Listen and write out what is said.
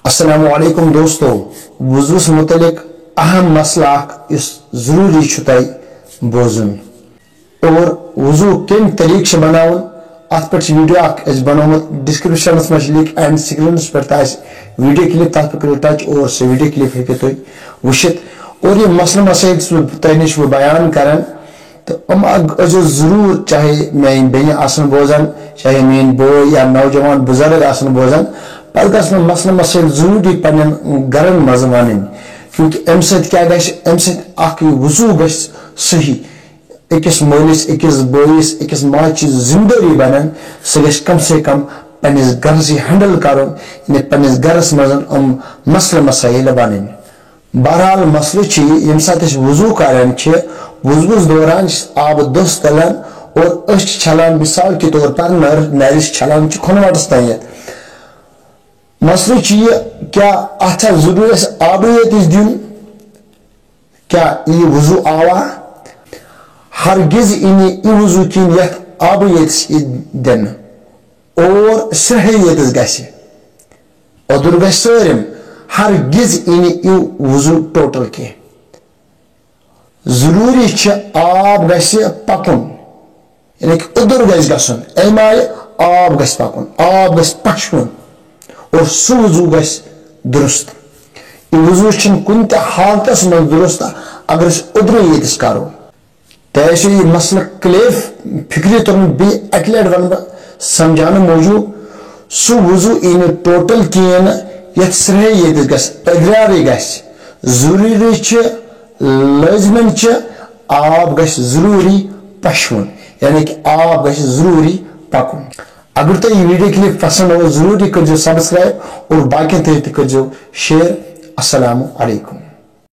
अस्सलामु अलैकुम दोस्तों, वुज़ूस मुतलिक अहम मसला इस ज़रूरी छुताई बोजन और वुज़ू किन तरीक से बनावन अत पर वीडियो इस बनोमत डिस्क्रिप्शन में लिख एंड स्क्रीन पर वीडियो क्लिप तथ पर करो टच और से वीडियो क्लिप हेकु तुम वुशित और ये मसला मसाइल तह नश बयान करन तो अजो जरूर चाहे मेन बेन आसन बोजान चाहे मेन बोय या नौजवान बुजुर्ग आसन बोजान पर गसन मसला मसाइल जरूरी पन्न गरन मज वन क्योंकि अम सह वुजू ग सही अकिस मलिस अकिस बोयस अकिस माज जिम्मेदारी बनान सह कम से कम पन्निस गरस हैंडल कर पन्निस गरस मज मसला मसाइल वन। बहरहाल मसल यम सात वुजू करान वुजुस दौरान आब दस तलान और अश छलान मिसाल के तौर पर नरिस छलान खुनवटस तन मसल क्या अत जरूर आबियत दिन क्या यह वुजू आवा हरगिज इन यह वुजू किन ये आबियत दिन और सहियत गदुर ग सारिम हरगिज इन यह वुजू टोटल की जरूरी आब ग पकुन यानी कि उदुर गसन अम आय आब ग पकुन आब ग पशवन और सह वुजू ग दुरुस्त यह वुजू कुन हालतस मज दुरुस्त अगर उदर ये करो तो यह मसल क्लियर फिक्री तुम बे अक लट वन समझाने मूजूब सह वुजू इन टोटल कहें ये सहियत गदरारे गरूरी लाजमन आब ग जरूरी पशवन यानी कि आब ग जरूरी पकुन। अगर तुम यह वीडियो क्लिप पसंद हो जरूरी कर सब्सक्राइब और बाकी तक कर शेयर। अस्सलामु अलैकुम।